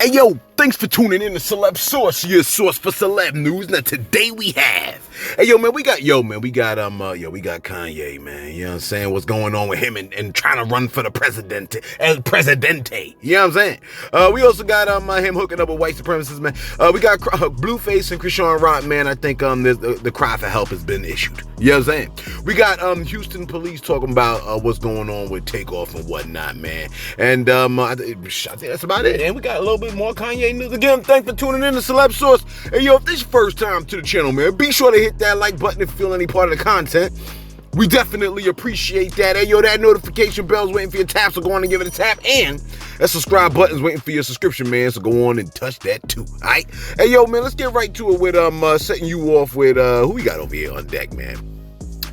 Hey yo, thanks for tuning in to Celeb Source, your source for celeb news. Now today we have, we got Kanye, man. You know what I'm saying? What's going on with him and trying to run for the presidente? You know what I'm saying? We also got him hooking up with white supremacists, man. We got Blueface and Chrisean Rock, man. I think the cry for help has been issued. You know what I'm saying? We got Houston police talking about what's going on with Takeoff and whatnot, man. And I think that's about it. And we got a little bit more Kanye news. Again, thanks for tuning in to Celeb Source. Hey yo, if this is your first time to the channel, man, be sure to hit that like button if you feel any part of the content. We definitely appreciate that. Hey yo, that notification bell's waiting for your tap, so go on and give it a tap. And that subscribe button's waiting for your subscription, man, so go on and touch that too. Alright? Hey yo, man, let's get right to it with setting you off with who we got over here on deck, man.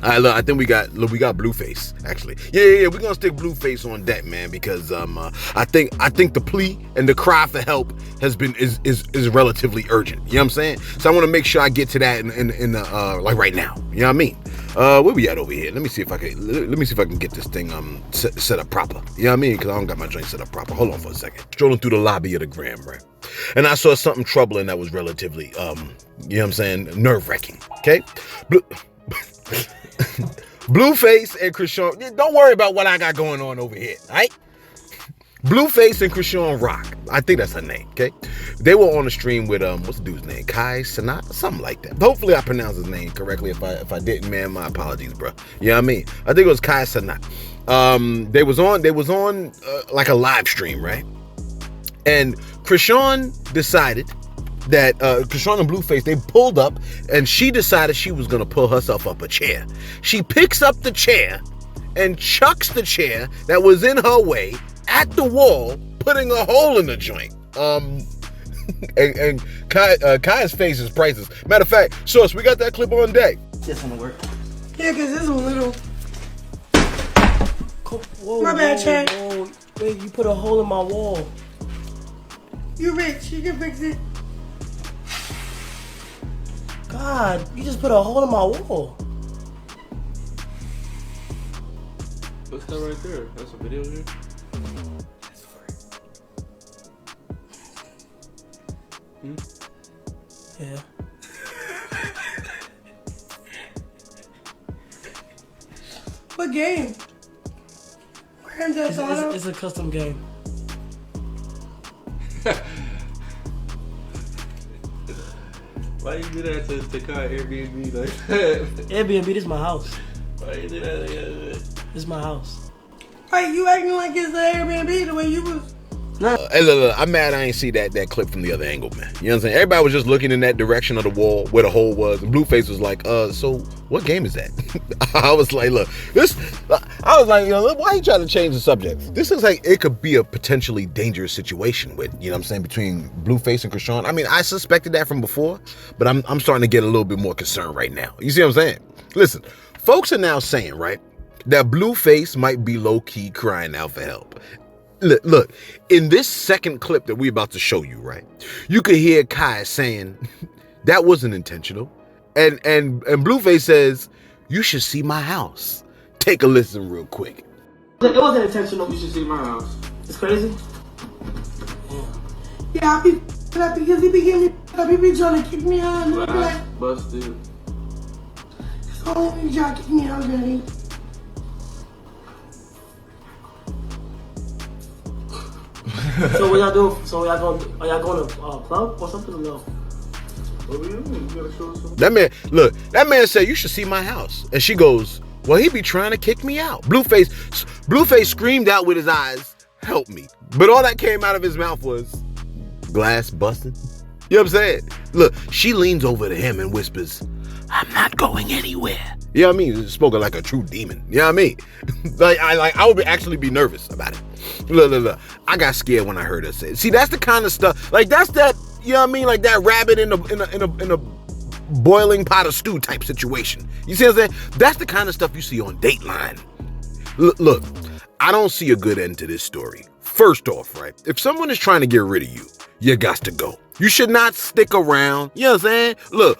All right, look, I think we got Blueface, actually. Yeah, we're gonna stick Blueface on deck, man, because I think the plea and the cry for help is relatively urgent. You know what I'm saying? So I want to make sure I get to that in like right now. You know what I mean? Where we at over here? Let me see if I can get this thing set up proper. You know what I mean? Because I don't got my joint set up proper. Hold on for a second. Strolling through the lobby of the Gram, right? And I saw something troubling that was relatively you know what I'm saying, nerve-wracking. Okay? Blueface and Chrisean, don't worry about what I got going on over here, right? Blueface and Chrisean Rock, I think that's her name, okay? They were on the stream with what's the dude's name? Kanye, something like that. Hopefully I pronounced his name correctly. If I didn't, man, my apologies, bro. You know what I mean? I think it was Kanye. They was on like a live stream, right? And Chrisean decided that Chrisean and Blueface, they pulled up, and she decided she was gonna pull herself up a chair. She picks up the chair and chucks the chair that was in her way at the wall, putting a hole in the joint. And Kaya's face is priceless. Matter of fact, Source, we got that clip on deck. This one work. Yeah, cause this one little. Whoa, my bad, Chad. Whoa. Wait, you put a hole in my wall. You rich, you can fix it. God, you just put a hole in my wall. What's that right there? That's a video here? That's Yeah. What game? Grand Theft Auto? It's a custom game. Why you do that to Kai Airbnb like that? Airbnb, this is my house. Why you do that like that? This is my house. Right, you acting like it's the Airbnb the way you was. Hey, look, I'm mad I ain't see that clip from the other angle, man. You know what I'm saying? Everybody was just looking in that direction of the wall where the hole was, and Blueface was like, so what game is that? I was like, look, why you trying to change the subject? This looks like it could be a potentially dangerous situation with, you know what I'm saying, between Blueface and Chrisean. I mean, I suspected that from before, but I'm starting to get a little bit more concerned right now. You see what I'm saying? Listen, folks are now saying, right, that Blueface might be low-key crying out for help. Look, in this second clip that we're about to show you, right, you could hear Kai saying that wasn't intentional, and Blueface says, you should see my house. Take a listen real quick. It wasn't intentional. You should see my house. It's crazy. Yeah, I be because he be getting me, he be trying to kick me out. And like, Busted. it's only you trying to kick me out, Daddy. So what y'all do? So are y'all going to club or something or no? What do you mean? You gotta show us something. That man said, you should see my house. And she goes, well, he be trying to kick me out. Blueface screamed out with his eyes, help me. But all that came out of his mouth was glass busting. You know what I'm saying? Look, she leans over to him and whispers, I'm not going anywhere. You know what I mean? Spoken like a true demon. You know what I mean? I would actually be nervous about it. Look. I got scared when I heard her say it. See, that's the kind of stuff, like that's that, you know what I mean? Like that rabbit in a boiling pot of stew type situation. You see what I'm saying? That's the kind of stuff you see on Dateline. Look, I don't see a good end to this story. First off, right? If someone is trying to get rid of you, you got to go. You should not stick around. You know what I'm saying? Look.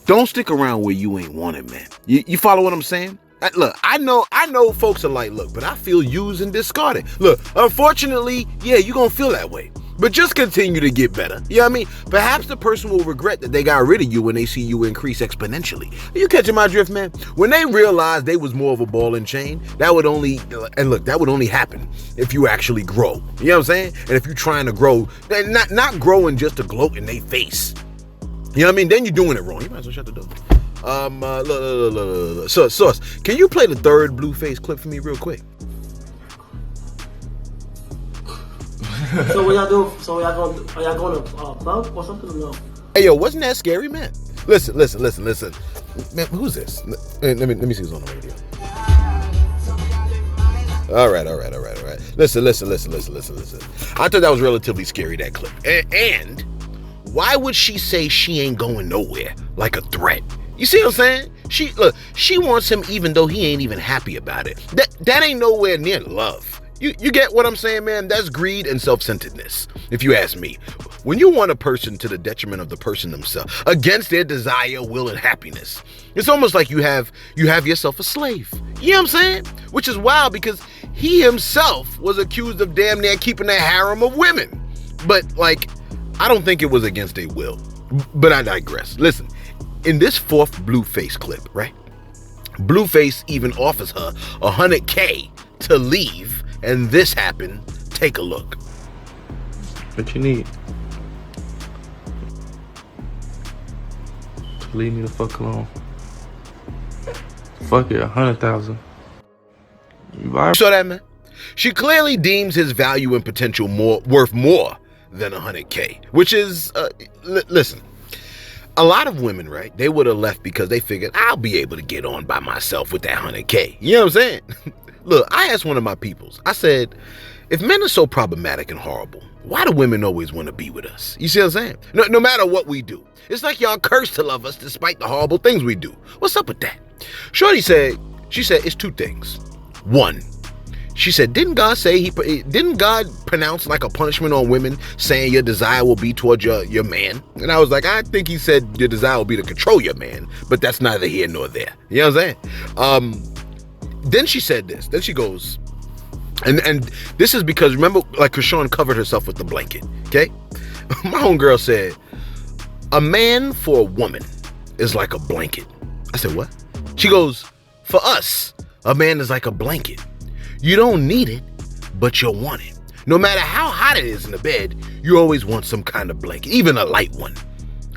Don't stick around where you ain't wanted, man. You follow what I'm saying? Look, I know folks are like, look, but I feel used and discarded. Look, unfortunately, yeah, you're gonna feel that way. But just continue to get better. You know what I mean? Perhaps the person will regret that they got rid of you when they see you increase exponentially. Are you catching my drift, man? When they realized they was more of a ball and chain, that would only happen if you actually grow. You know what I'm saying? And if you're trying to grow, not growing just to gloat in their face. You know what I mean? Then you're doing it wrong. You might as well shut the door. Sauce, can you play the third Blueface clip for me real quick? So what y'all do? So are y'all going to club or something or no? Hey yo, wasn't that scary, man? Listen. Man, who's this? Let me see who's on the radio. All right. Listen. I thought that was relatively scary, that clip. And why would she say she ain't going nowhere like a threat? You see what I'm saying? She wants him even though he ain't even happy about it. That ain't nowhere near love. You get what I'm saying, man? That's greed and self-centeredness, if you ask me. When you want a person to the detriment of the person themselves, against their desire, will, and happiness, it's almost like you have yourself a slave. You know what I'm saying? Which is wild because he himself was accused of damn near keeping a harem of women. But, like, I don't think it was against their will. But I digress. Listen, in this fourth Blueface clip, right? Blueface even offers her $100K to leave, and this happened. Take a look. What you need? To leave me the fuck alone. Fuck it, 100,000. You saw that, man? She clearly deems his value and potential worth more than $100K, which is, listen, a lot of women, right, they would have left because they figured, I'll be able to get on by myself with that $100K. You know what I'm saying? Look, I asked one of my peoples, I said, if men are so problematic and horrible, why do women always want to be with us? You see what I'm saying? No matter what we do. It's like y'all cursed to love us despite the horrible things we do. What's up with that? Shorty said, it's two things. One, she said, didn't God pronounce like a punishment on women saying your desire will be towards your man? And I was like, I think he said your desire will be to control your man, but that's neither here nor there. You know what I'm saying? Then she said this. Then she goes, and this is because, remember, like Chrisean covered herself with the blanket, okay? My homegirl said, a man for a woman is like a blanket. I said, what? She goes, for us, a man is like a blanket. You don't need it, but you'll want it. No matter how hot it is in the bed, you always want some kind of blanket, even a light one.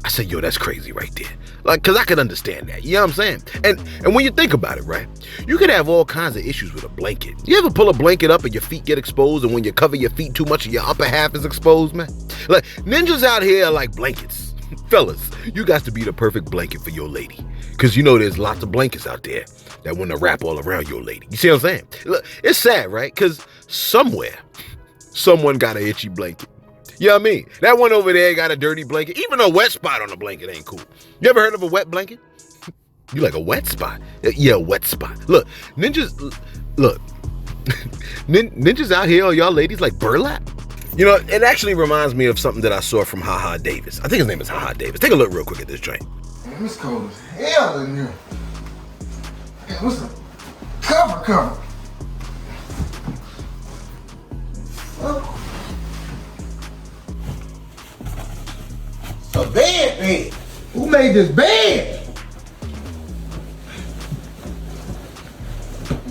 I said, yo, that's crazy right there. Like, cause I could understand that. You know what I'm saying? And when you think about it, right, you could have all kinds of issues with a blanket. You ever pull a blanket up and your feet get exposed, and when you cover your feet too much, your upper half is exposed, man? Like, ninjas out here are like blankets. Fellas, you got to be the perfect blanket for your lady. Cause you know there's lots of blankets out there that want to wrap all around your lady. You see what I'm saying? Look, it's sad, right? Cause somewhere, someone got an itchy blanket. You know what I mean? That one over there got a dirty blanket. Even a wet spot on the blanket ain't cool. You ever heard of a wet blanket? You like a wet spot? Yeah, a wet spot. Look, ninjas out here, y'all ladies like burlap. You know, it actually reminds me of something that I saw from HaHa Davis. I think his name is HaHa Davis. Take a look real quick at this joint. Man, it's cold as hell in here. Man, what's the cover? Oh. A bed. Who made this bed?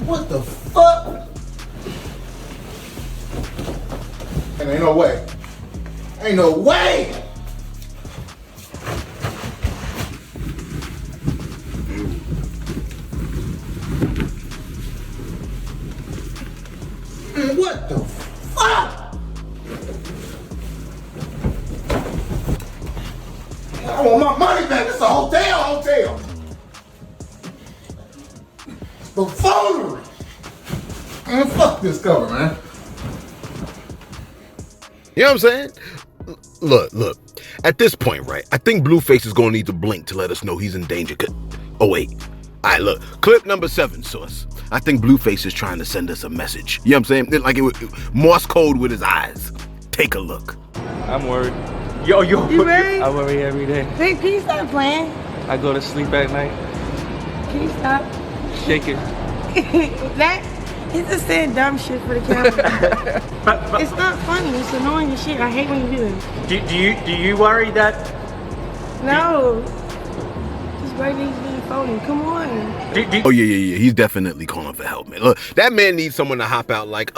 What the fuck? And ain't no way. Ain't no way! Man, what the fuck? I want my money back. It's a hotel. Buffoonery. Man, fuck this cover, man. You know what I'm saying? Look. At this point, right, I think Blueface is going to need to blink to let us know he's in danger. Oh, wait. All right, look. Clip number 7, Sauce. I think Blueface is trying to send us a message. You know what I'm saying? Like Morse code with his eyes. Take a look. I'm worried. Yo. You ready? I worry every day. Hey, can you stop playing? I go to sleep at night. Can you stop? Shake it. That he's just saying dumb shit for the camera. It's not funny. It's annoying as shit. I hate when you do it. Do you worry that? No. Just right needs to be phony. Come on. Oh yeah. He's definitely calling for help, man. Look, that man needs someone to hop out like,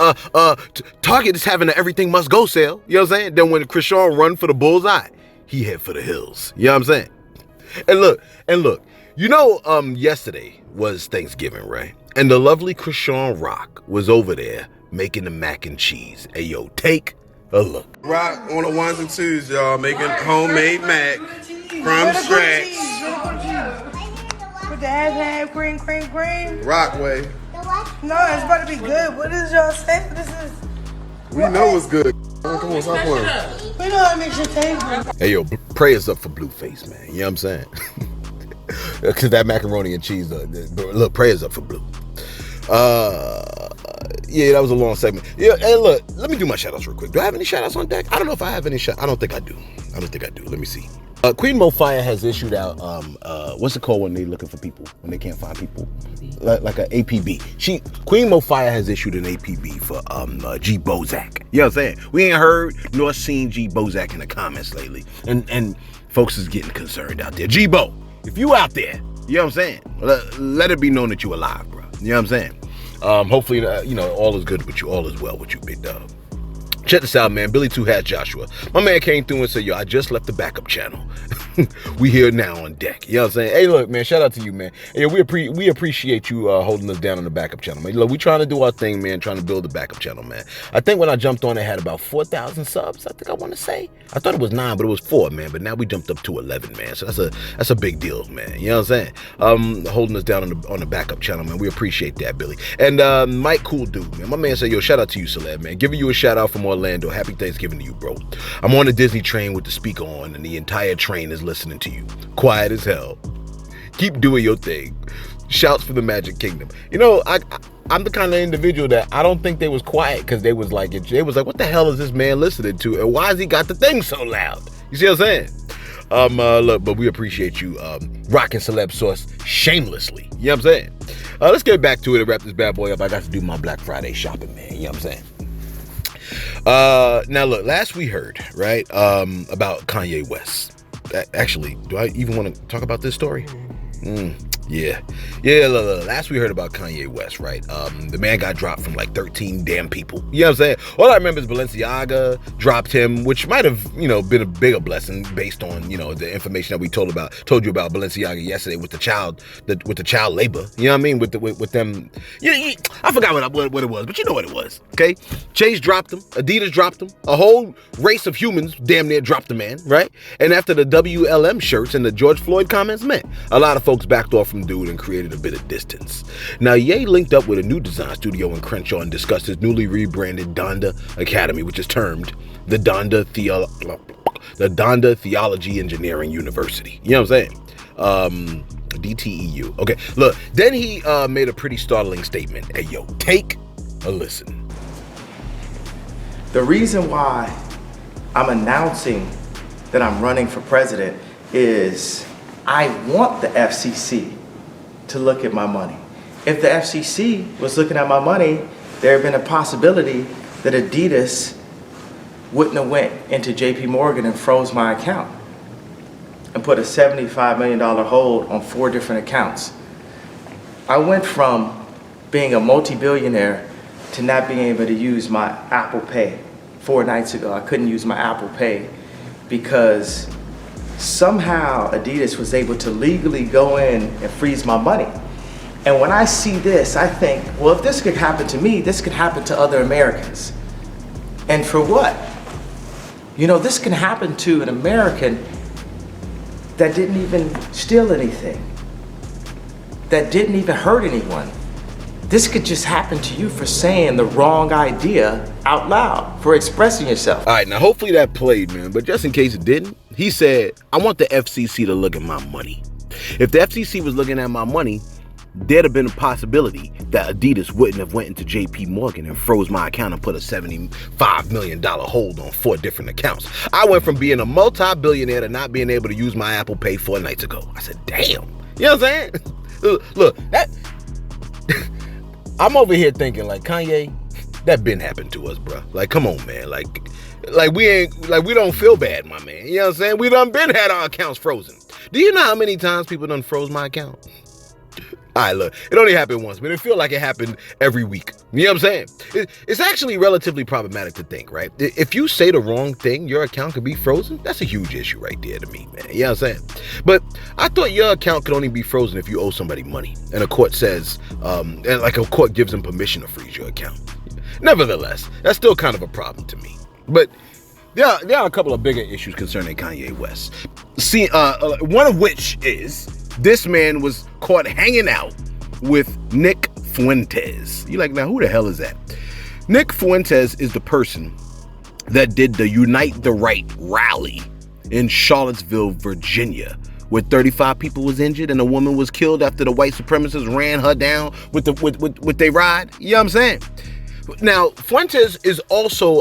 Target is having an everything must go sale. You know what I'm saying? Then when Chrisean run for the bullseye, he head for the hills. You know what I'm saying? And look, you know, yesterday was Thanksgiving, right? And the lovely Chrisean Rock was over there making the mac and cheese. Hey, yo, take a look. Rock on the ones and twos, y'all, making homemade mac from scratch. With the half cream. Rock way. No, it's about to be good. What is y'all say? This is. We know it's good. Come on, stop playing. We know how to make your taste. Hey, yo, prayers up for Blueface, man. You know what I'm saying? Because that macaroni and cheese, look, prayers up for Blue. Yeah, that was a long segment. Yeah, and look, let me do my shout-outs real quick. Do I have any shout-outs on deck? I don't know if I have any I don't think I do. Let me see. Queen Mo Fire has issued out, what's it called when they're looking for people, when they can't find people? Like an APB. Queen Mo Fire has issued an APB for G Bozak. You know what I'm saying? We ain't heard nor seen G Bozak in the comments lately. And folks is getting concerned out there. G Bo, if you out there, you know what I'm saying? Let it be known that you alive, bro. You know what I'm saying? Hopefully, you know, all is good with you, all is well with you, big dog. Check this out, man. Billy Two Hat Joshua. My man came through and said, yo, I just left the backup channel. We here now on deck. You know what I'm saying? Hey, look, man, shout out to you, man. Hey, we appreciate you holding us down on the backup channel, man. Look, we trying to do our thing, man, trying to build the backup channel, man. I think when I jumped on, it had about 4,000 subs, I think I want to say. I thought it was 9, but it was 4, man. But now we jumped up to 11, man. So that's a big deal, man. You know what I'm saying? Holding us down on the backup channel, man. We appreciate that, Billy. And Mike Cool Dude, man. My man said, yo, shout out to you, Celeb, man. Giving you a shout out from Orlando. Happy Thanksgiving to you, bro. I'm on the Disney train with the speaker on, and the entire train is listening to you. Quiet as hell. Keep doing your thing. Shouts for the Magic Kingdom. You know, I'm the kind of individual that I don't think they was quiet because they was like, what the hell is this man listening to? And why has he got the thing so loud? You see what I'm saying? Look, but we appreciate you rocking Celeb Sauce shamelessly. You know what I'm saying? Let's get back to it and wrap this bad boy up. I got to do my Black Friday shopping, man. You know what I'm saying? Now look, last we heard, right, about Kanye West. Actually, do I even want to talk about this story? Yeah. Look, last we heard about Kanye West, right? The man got dropped from like 13 damn people. You know what I'm saying? All I remember is Balenciaga dropped him, which might have, you know, been a bigger blessing based on, you know, the information that we told you about Balenciaga yesterday with the child labor. You know what I mean? With them. Yeah, I forgot what it was, but you know what it was. Okay, Chase dropped him, Adidas dropped him, a whole race of humans damn near dropped the man, right? And after the WLM shirts and the George Floyd comments met, a lot of folks backed off from dude and created a bit of distance. Now, Ye linked up with a new design studio in Crenshaw and discussed his newly rebranded Donda Academy, which is termed the Donda Theology Engineering University. You know what I'm saying? DTEU. Okay, look, then he made a pretty startling statement. Hey, yo, take a listen. The reason why I'm announcing that I'm running for president is I want the FCC to look at my money. If the FCC was looking at my money, there had been a possibility that Adidas wouldn't have went into JP Morgan and froze my account and put a $75 million hold on 4 different accounts. I went from being a multi-billionaire to not being able to use my Apple Pay. 4 nights ago, I couldn't use my Apple Pay because somehow Adidas was able to legally go in and freeze my money. And when I see this, I think, well, if this could happen to me, this could happen to other Americans. And for what? You know, this can happen to an American that didn't even steal anything, that didn't even hurt anyone. This could just happen to you for saying the wrong idea out loud, for expressing yourself. All right, now hopefully that played, man, but just in case it didn't, he said, I want the FCC to look at my money. If the FCC was looking at my money, there'd have been a possibility that Adidas wouldn't have went into JP Morgan and froze my account and put a $75 million hold on 4 different accounts. I went from being a multi-billionaire to not being able to use my Apple Pay 4 nights ago. I said, damn. You know what I'm saying? Look, that... I'm over here thinking like, Kanye, that been happened to us, bro. Like, come on, man. Like we don't feel bad, my man. You know what I'm saying? We done been had our accounts frozen. Do you know how many times people done froze my account? All right, look, it only happened once, but it feel like it happened every week. You know what I'm saying? It's actually relatively problematic to think, right? If you say the wrong thing, your account could be frozen. That's a huge issue right there to me, man. You know what I'm saying? But I thought your account could only be frozen if you owe somebody money. And a court says, and like a court gives them permission to freeze your account. Nevertheless, that's still kind of a problem to me. But there are a couple of bigger issues concerning Kanye West. See, one of which is this man was caught hanging out with Nick Fuentes. You're like, now who the hell is that? Nick Fuentes is the person that did the Unite the Right rally in Charlottesville, Virginia, where 35 people was injured and a woman was killed after the white supremacists ran her down with their ride. You know what I'm saying? Now, Fuentes is also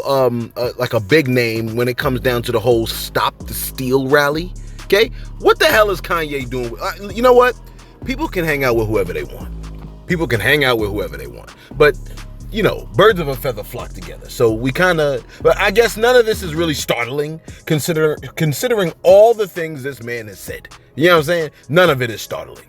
like a big name when it comes down to the whole Stop the Steal rally. Okay? What the hell is Kanye doing? You know what? People can hang out with whoever they want. People can hang out with whoever they want. But, you know, birds of a feather flock together. So we kind of, but I guess none of this is really startling considering all the things this man has said. You know what I'm saying? None of it is startling.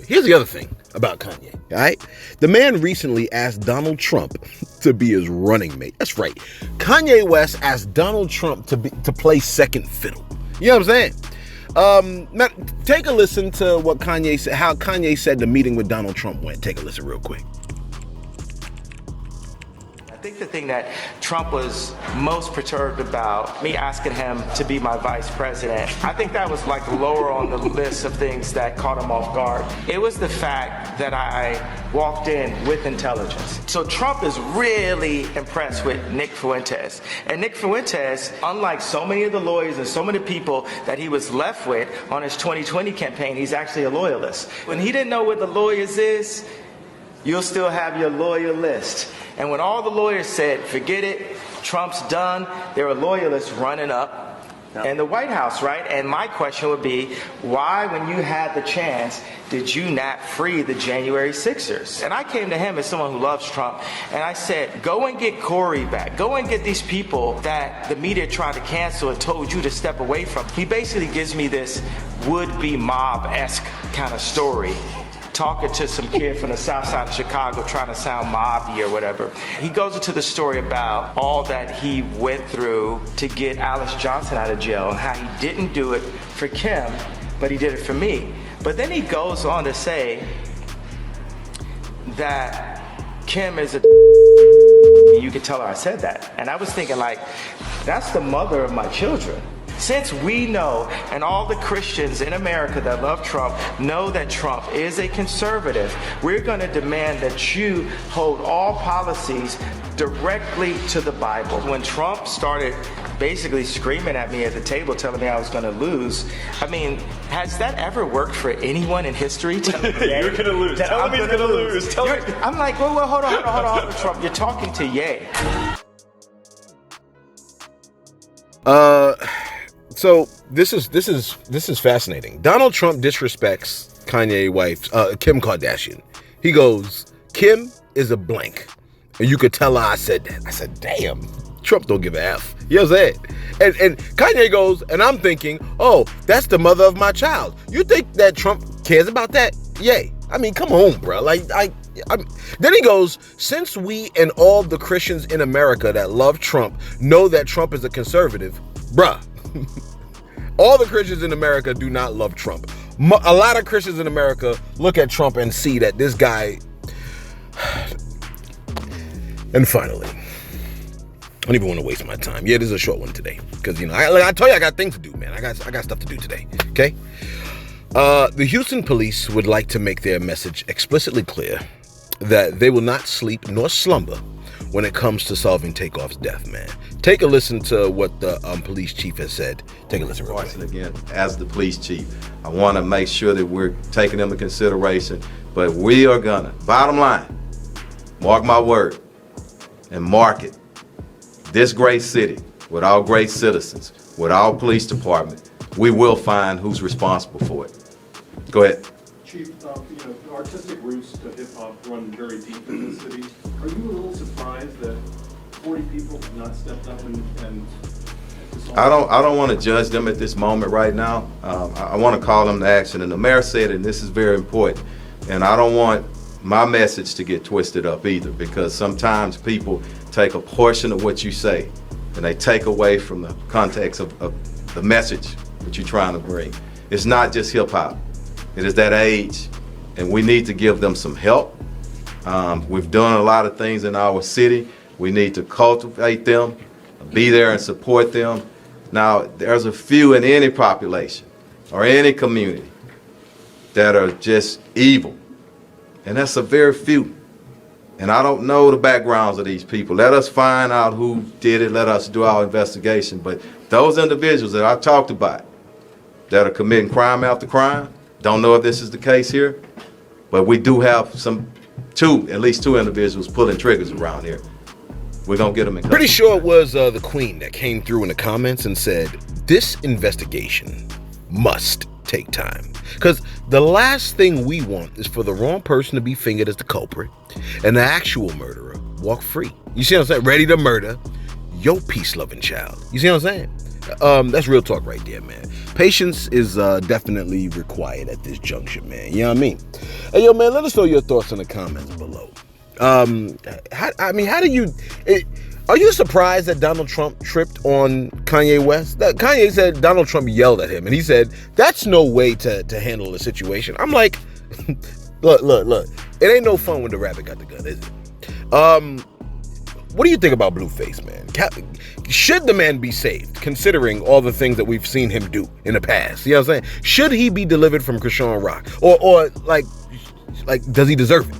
Here's the other thing about Kanye, all right? The man recently asked Donald Trump to be his running mate. That's right. Kanye West asked Donald Trump to play second fiddle. You know what I'm saying? Now, take a listen to what Kanye said, how Kanye said the meeting with Donald Trump went. Take a listen real quick. I think the thing that Trump was most perturbed about, me asking him to be my vice president, I think that was like lower on the list of things that caught him off guard. It was the fact that I walked in with intelligence. So Trump is really impressed with Nick Fuentes. And Nick Fuentes, unlike so many of the lawyers and so many people that he was left with on his 2020 campaign, he's actually a loyalist. When he didn't know what the lawyers is, you'll still have your lawyer list. And when all the lawyers said, forget it, Trump's done, there were loyalists running up in the White House, right? And my question would be, why, when you had the chance, did you not free the January 6ers? And I came to him as someone who loves Trump, and I said, go and get Corey back. Go and get these people that the media tried to cancel and told you to step away from. He basically gives me this would-be mob-esque kind of story, talking to some kid from the south side of Chicago trying to sound mobby or whatever. He goes into the story about all that he went through to get Alice Johnson out of jail and how he didn't do it for Kim, but he did it for me. But then he goes on to say that Kim is a you could tell her I said that. And I was thinking, like, that's the mother of my children. Since we know, and all the Christians in America that love Trump know that Trump is a conservative, we're going to demand that you hold all policies directly to the Bible. When Trump started basically screaming at me at the table, telling me I was going to lose, I mean, has that ever worked for anyone in history? You're going to lose. Tell him he's going to lose. I'm like, well, hold on, Trump. You're talking to Ye. So this is fascinating. Donald Trump disrespects Kanye's wife, Kim Kardashian. He goes, Kim is a blank. And you could tell her I said that. I said, damn, Trump don't give a F. You know what I'm saying? And Kanye goes, and I'm thinking, oh, that's the mother of my child. You think that Trump cares about that? Yay. I mean, come on, bro. Then he goes, since we and all the Christians in America that love Trump know that Trump is a conservative, bruh. All the Christians in America do not love Trump. A lot of Christians in America look at Trump and see that this guy. And finally, I don't even want to waste my time. Yeah, this is a short one today because I told you I got things to do, man. I got stuff to do today. Okay. The Houston police would like to make their message explicitly clear that they will not sleep nor slumber when it comes to solving Takeoff's death, man. Take a listen to what the police chief has said. Take a listen real quick. Again, as the police chief, I want to make sure that we're taking them into consideration, but we are gonna, bottom line, mark my word, and mark it. This great city, with our great citizens, with our police department, we will find who's responsible for it. Go ahead. Chief, artistic roots to hip hop run very deep in the city. Are you a little surprised that 40 people have not stepped up and I don't want to judge them at this moment right now. I want to call them to action, and the mayor said, and this is very important, and I don't want my message to get twisted up either, because sometimes people take a portion of what you say and they take away from the context of the message that you're trying to bring. It's not just hip hop. It is that age, and we need to give them some help. We've done a lot of things in our city. We need to cultivate them, be there and support them. Now, there's a few in any population or any community that are just evil, and that's a very few. And I don't know the backgrounds of these people. Let us find out who did it. Let us do our investigation. But those individuals that I talked about that are committing crime after crime, don't know if this is the case here, but we do have at least two individuals pulling triggers around here. We're gonna get them in custody. Pretty sure it was the Queen that came through in the comments and said, this investigation must take time. Because the last thing we want is for the wrong person to be fingered as the culprit and the actual murderer walk free. You see what I'm saying? Ready to murder your peace-loving child. You see what I'm saying? That's real talk right there, man. Patience is definitely required at this juncture, man. You know what I mean? Hey, yo, man, let us know your thoughts in the comments below. How do you... Are you surprised that Donald Trump tripped on Kanye West? Kanye said Donald Trump yelled at him, and he said, that's no way to handle the situation. I'm like, look. It ain't no fun when the rabbit got the gun, is it? What do you think about Blueface, man? Should the man be saved, considering all the things that we've seen him do in the past? You know what I'm saying? Should he be delivered from Chrisean Rock? Or like, does he deserve it?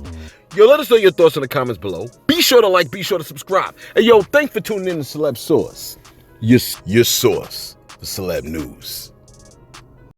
Yo, let us know your thoughts in the comments below. Be sure to like, be sure to subscribe. Hey, yo, thanks for tuning in to Celeb Source. Your source for celeb news.